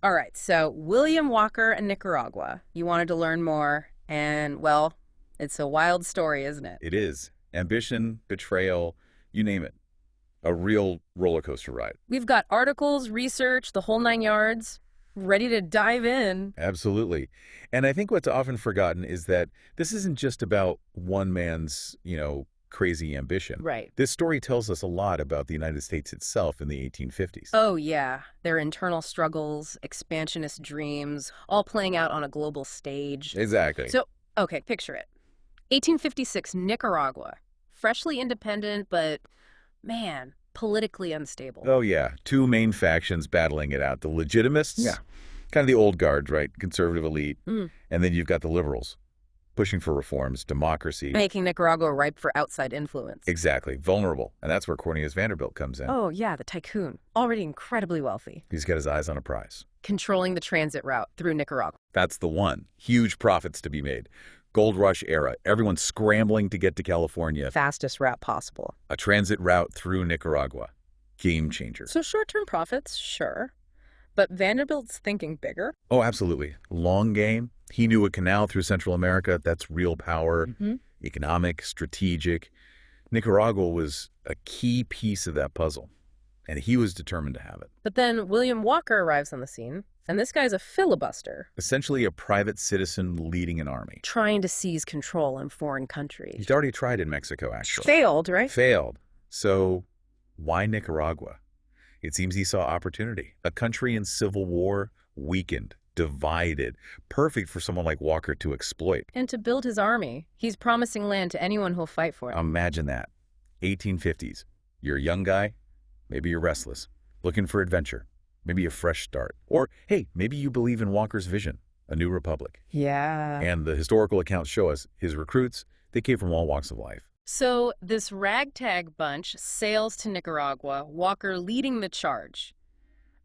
All right, so William Walker and Nicaragua. You wanted to learn more, and well, it's a wild story, isn't it? It is. Ambition, betrayal, you name it. A real roller coaster ride. We've got articles, research, the whole nine yards, ready to dive in. Absolutely. And I think what's often forgotten is that this isn't just about one man's, crazy ambition. Right. This story tells us a lot about the United States itself in the 1850s. Oh, yeah. Their internal struggles, expansionist dreams, all playing out on a global stage. Exactly. So, okay, picture it. 1856 Nicaragua. Freshly independent, but, man, politically unstable. Oh, yeah. Two main factions battling it out. The Legitimists, Yeah. kind of the old guard, right? Conservative elite. Mm. And then you've got the liberals, pushing for reforms, democracy. Making Nicaragua ripe for outside influence. Exactly. Vulnerable. And that's where Cornelius Vanderbilt comes in. Oh, yeah, the tycoon. Already incredibly wealthy. He's got his eyes on a prize. Controlling the transit route through Nicaragua. That's the one. Huge profits to be made. Gold rush era. Everyone's scrambling to get to California. Fastest route possible. A transit route through Nicaragua. Game changer. So short-term profits, sure. But Vanderbilt's thinking bigger. Oh, absolutely. Long game. He knew a canal through Central America. That's real power. Economic, strategic. Nicaragua was a key piece of that puzzle. And he was determined to have it. But then William Walker arrives on the scene, and this guy's a filibuster. Essentially a private citizen leading an army. Trying to seize control in foreign countries. He's already tried in Mexico, actually. Failed, right? Failed. So why Nicaragua? It seems he saw opportunity. A country in civil war, weakened, divided, perfect for someone like Walker to exploit. And to build his army, he's promising land to anyone who'll fight for it. Imagine that. 1850s. You're a young guy. Maybe you're restless, looking for adventure, maybe a fresh start. Or, hey, maybe you believe in Walker's vision, a new republic. Yeah. And the historical accounts show us his recruits, they came from all walks of life. So this ragtag bunch sails to Nicaragua, Walker leading the charge.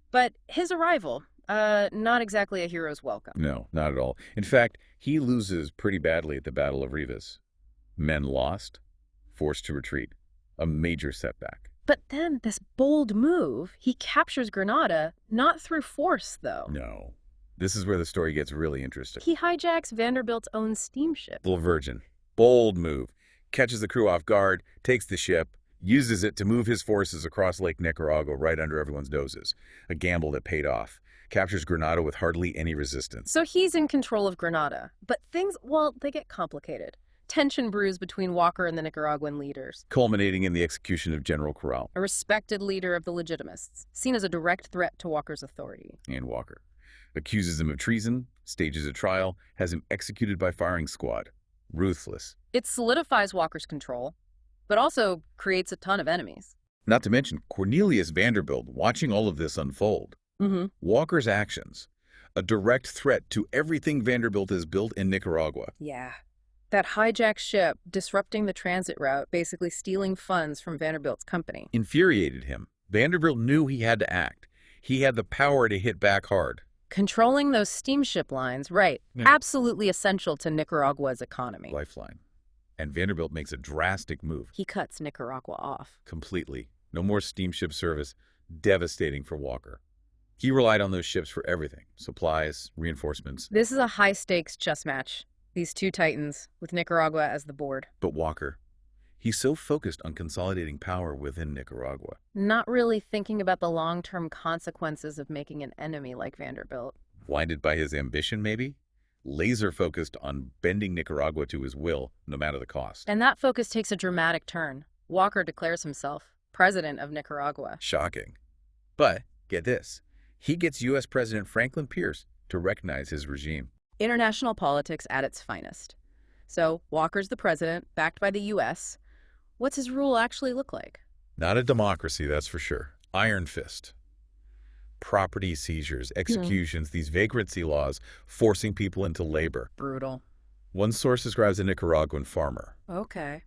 But his arrival, not exactly a hero's welcome. No, not at all. In fact, he loses pretty badly at the Battle of Rivas. Men lost, forced to retreat. A major setback. But then this bold move, he captures Grenada, not through force, though. No. This is where the story gets really interesting. He hijacks Vanderbilt's own steamship. Little Virgin. Bold move. Catches the crew off guard, takes the ship, uses it to move his forces across Lake Nicaragua right under everyone's noses. A gamble that paid off. Captures Grenada with hardly any resistance. So he's in control of Grenada. But things, well, they get complicated. Tension brews between Walker and the Nicaraguan leaders. Culminating in the execution of General Corral. A respected leader of the Legitimists, seen as a direct threat to Walker's authority. And Walker. Accuses him of treason, stages a trial, has him executed by firing squad. Ruthless. It solidifies Walker's control, but also creates a ton of enemies. Not to mention Cornelius Vanderbilt watching all of this unfold. Walker's actions. A direct threat to everything Vanderbilt has built in Nicaragua. Yeah. That hijacked ship, disrupting the transit route, basically stealing funds from Vanderbilt's company. Infuriated him. Vanderbilt knew he had to act. He had the power to hit back hard. Controlling those steamship lines, right, absolutely essential to Nicaragua's economy. Lifeline. And Vanderbilt makes a drastic move. He cuts Nicaragua off. Completely. No more steamship service. Devastating for Walker. He relied on those ships for everything. Supplies, reinforcements. This is a high-stakes chess match. These two titans, with Nicaragua as the board. But Walker, he's so focused on consolidating power within Nicaragua. Not really thinking about the long-term consequences of making an enemy like Vanderbilt. Blinded by his ambition, maybe? Laser focused on bending Nicaragua to his will, no matter the cost. And that focus takes a dramatic turn. Walker declares himself president of Nicaragua. Shocking. But, get this, he gets U.S. President Franklin Pierce to recognize his regime. International politics at its finest. So, Walker's the president, backed by the U.S. What's his rule actually look like? Not a democracy, that's for sure. Iron fist. Property seizures, executions, these vagrancy laws, forcing people into labor. Brutal. One source describes a Nicaraguan farmer. Okay.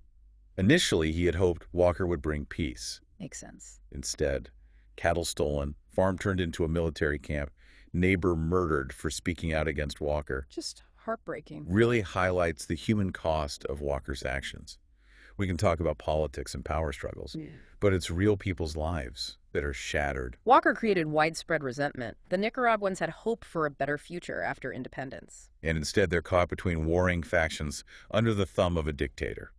Initially, he had hoped Walker would bring peace. Makes sense. Instead, cattle stolen, farm turned into a military camp, neighbor murdered for speaking out against Walker. Just heartbreaking. Really highlights the human cost of Walker's actions. We can talk about politics and power struggles, Yeah. but it's real people's lives that are shattered. Walker created widespread resentment. The Nicaraguans had hoped for a better future after independence. And instead, they're caught between warring factions under the thumb of a dictator.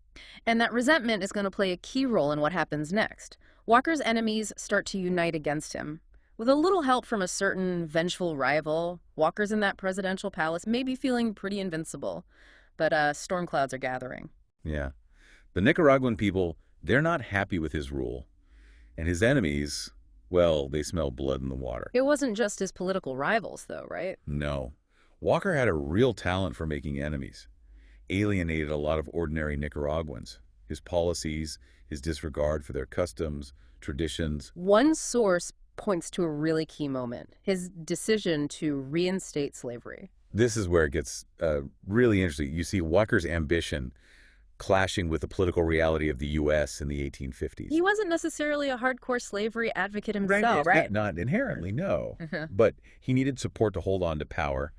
And that resentment is going to play a key role in what happens next. Walker's enemies start to unite against him. With a little help from a certain vengeful rival, Walker's in that presidential palace, maybe feeling pretty invincible. But storm clouds are gathering. Yeah. The Nicaraguan people, they're not happy with his rule. And his enemies, well, they smell blood in the water. It wasn't just his political rivals, though, right? No. Walker had a real talent for making enemies. Alienated a lot of ordinary Nicaraguans. His policies, his disregard for their customs, traditions. One source points to a really key moment, his decision to reinstate slavery. This is where it gets really interesting. You see Walker's ambition clashing with the political reality of the U.S. in the 1850s. He wasn't necessarily a hardcore slavery advocate himself, right? Not inherently, no. But he needed support to hold on to power,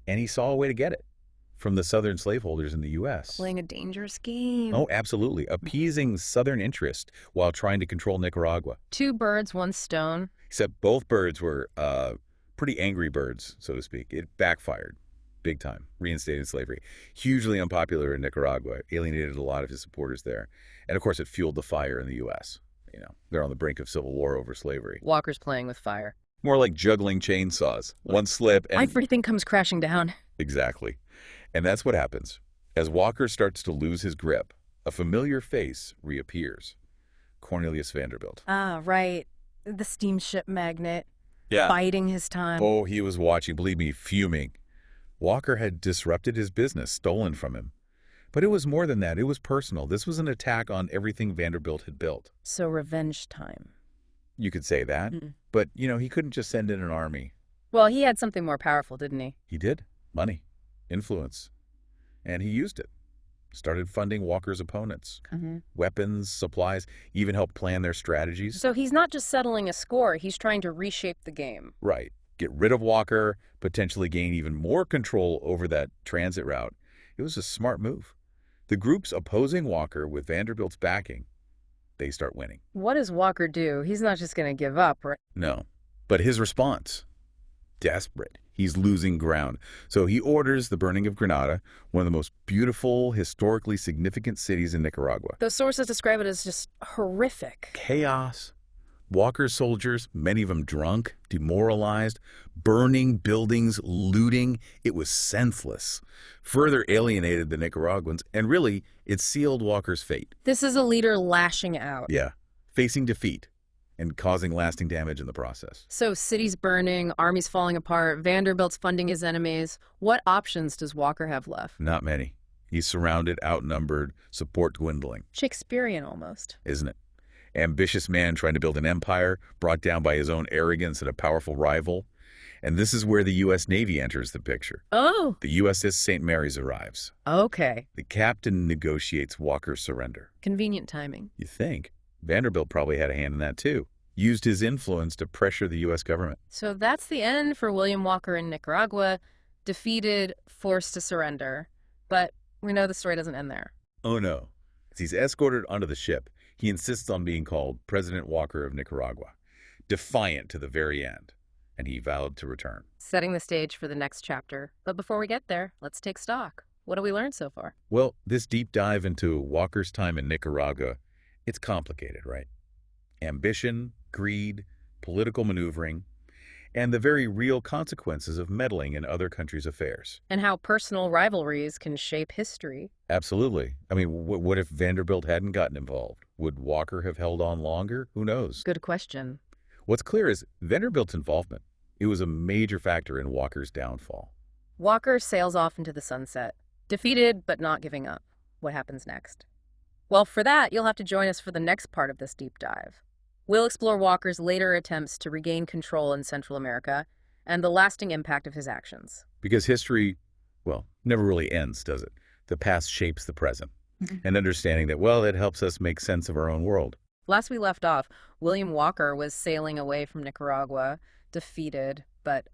and he saw a way to get it from the Southern slaveholders in the U.S. Playing a dangerous game. Oh, absolutely. Appeasing Southern interest while trying to control Nicaragua. Two birds, one stone. Except both birds were pretty angry birds, so to speak. It backfired big time, reinstated slavery. Hugely unpopular in Nicaragua, alienated a lot of his supporters there. And of course, it fueled the fire in the U.S. You know, they're on the brink of civil war over slavery. Walker's playing with fire. More like juggling chainsaws. One slip and... everything comes crashing down. Exactly. And that's what happens. As Walker starts to lose his grip, a familiar face reappears. Cornelius Vanderbilt. Ah, right. The steamship magnate. Yeah. Biding his time. Oh, he was watching, believe me, fuming. Walker had disrupted his business, stolen from him. But it was more than that. It was personal. This was an attack on everything Vanderbilt had built. So revenge time. You could say that. But, you know, he couldn't just send in an army. Well, he had something more powerful, didn't he? He did. Money. Influence. And he used it. Started funding Walker's opponents. Weapons, supplies, even helped plan their strategies. So he's not just settling a score, he's trying to reshape the game. Right. Get rid of Walker, potentially gain even more control over that transit route. It was a smart move. The groups opposing Walker with Vanderbilt's backing, they start winning. What does Walker do? He's not just going to give up, right? No. But his response, desperate. He's losing ground. So he orders the burning of Granada, one of the most beautiful, historically significant cities in Nicaragua. Those sources describe it as just horrific. Chaos. Walker's soldiers, many of them drunk, demoralized, burning buildings, looting. It was senseless. Further alienated the Nicaraguans, and really, it sealed Walker's fate. This is a leader lashing out. Yeah, facing defeat and causing lasting damage in the process. So cities burning, armies falling apart, Vanderbilt's funding his enemies. What options does Walker have left? Not many. He's surrounded, outnumbered, support dwindling. Shakespearean almost. Isn't it? Ambitious man trying to build an empire, brought down by his own arrogance and a powerful rival. And this is where the U.S. Navy enters the picture. Oh. The USS St. Mary's arrives. Okay. The captain negotiates Walker's surrender. Convenient timing. You think? Vanderbilt probably had a hand in that too. Used his influence to pressure the U.S. government. So that's the end for William Walker in Nicaragua. Defeated, forced to surrender. But we know the story doesn't end there. Oh no. As he's escorted onto the ship, he insists on being called President Walker of Nicaragua, defiant to the very end, and he vowed to return. Setting the stage for the next chapter. But before we get there, let's take stock. What have we learned so far? Well, this deep dive into Walker's time in Nicaragua, it's complicated, right? Ambition, greed, political maneuvering, and the very real consequences of meddling in other countries' affairs. And how personal rivalries can shape history. Absolutely. I mean, what if Vanderbilt hadn't gotten involved? Would Walker have held on longer? Who knows? Good question. What's clear is Vanderbilt's involvement. It was a major factor in Walker's downfall. Walker sails off into the sunset, defeated but not giving up. What happens next? Well, for that, you'll have to join us for the next part of this deep dive. We'll explore Walker's later attempts to regain control in Central America and the lasting impact of his actions. Because history, well, never really ends, does it? The past shapes the present. And understanding that, well, it helps us make sense of our own world. Last we left off, William Walker was sailing away from Nicaragua, defeated, but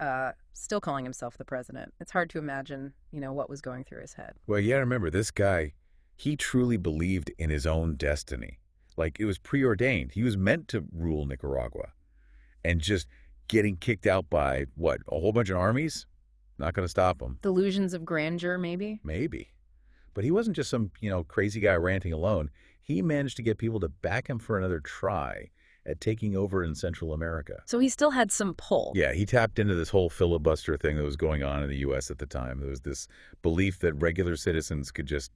still calling himself the president. It's hard to imagine, what was going through his head. Well, you gotta remember, this guy, He truly believed in his own destiny. Like, it was preordained. He was meant to rule Nicaragua. And just getting kicked out by, what, a whole bunch of armies? Not going to stop him. Delusions of grandeur, maybe? Maybe. But he wasn't just some, crazy guy ranting alone. He managed to get people to back him for another try at taking over in Central America. So he still had some pull. Yeah, he tapped into this whole filibuster thing that was going on in the U.S. at the time. There was this belief that regular citizens could just,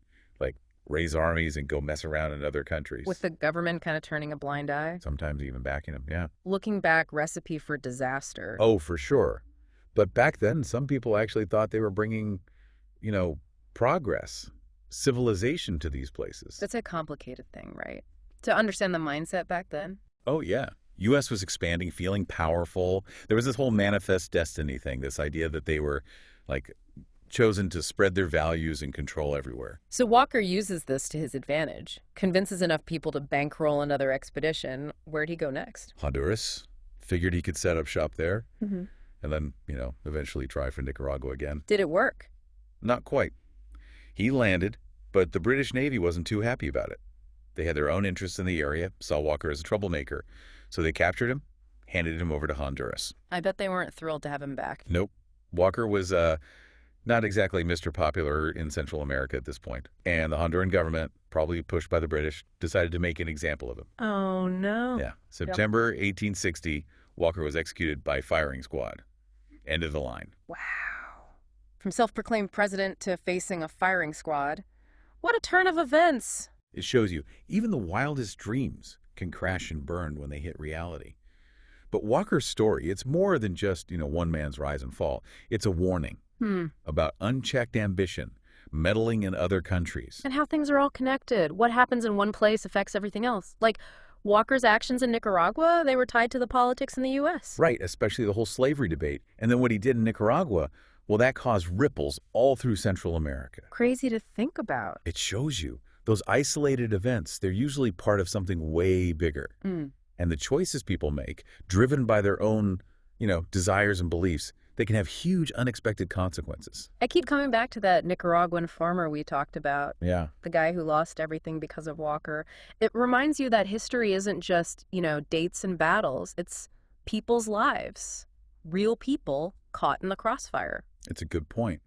raise armies and go mess around in other countries. With the government kind of turning a blind eye? Sometimes even backing them, yeah. Looking back, recipe for disaster. Oh, for sure. But back then, some people actually thought they were bringing, progress, civilization to these places. That's a complicated thing, right? To understand the mindset back then? Oh, yeah. U.S. was expanding, feeling powerful. There was this whole manifest destiny thing, this idea that they were, chosen to spread their values and control everywhere. So Walker uses this to his advantage, convinces enough people to bankroll another expedition. Where'd he go next? Honduras. Figured he could set up shop there. Mm-hmm. And then, eventually try for Nicaragua again. Did it work? Not quite. He landed, but the British Navy wasn't too happy about it. They had their own interests in the area, saw Walker as a troublemaker. So they captured him, handed him over to Honduras. I bet they weren't thrilled to have him back. Nope. Walker was not exactly Mr. Popular in Central America at this point. And the Honduran government, probably pushed by the British, decided to make an example of him. Oh, no. Yeah. September 1860, Walker was executed by firing squad. End of the line. Wow. From self-proclaimed president to facing a firing squad. What a turn of events. It shows you, even the wildest dreams can crash and burn when they hit reality. But Walker's story, it's more than just, one man's rise and fall. It's a warning about unchecked ambition, meddling in other countries. And how things are all connected. What happens in one place affects everything else. Like Walker's actions in Nicaragua, they were tied to the politics in the U.S. Right, especially the whole slavery debate. And then what he did in Nicaragua, well, that caused ripples all through Central America. Crazy to think about. It shows you. Those isolated events, they're usually part of something way bigger. And the choices people make, driven by their own, desires and beliefs, they can have huge unexpected consequences. I keep coming back to that Nicaraguan farmer we talked about. Yeah. The guy who lost everything because of Walker. It reminds you that history isn't just, dates and battles. It's people's lives. Real people caught in the crossfire. It's a good point.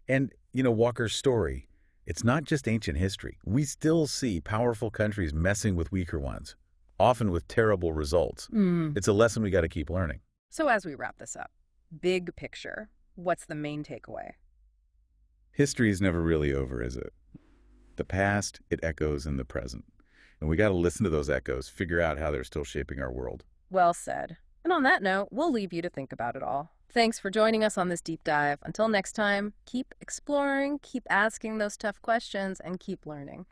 And, Walker's story, it's not just ancient history. We still see powerful countries messing with weaker ones, often with terrible results. It's a lesson we got to keep learning. So as we wrap this up, big picture, what's the main takeaway? History is never really over, is it? The past, it echoes in the present. And we got to listen to those echoes, figure out how they're still shaping our world. Well said. And on that note, we'll leave you to think about it all. Thanks for joining us on this deep dive. Until next time, keep exploring, keep asking those tough questions, and keep learning.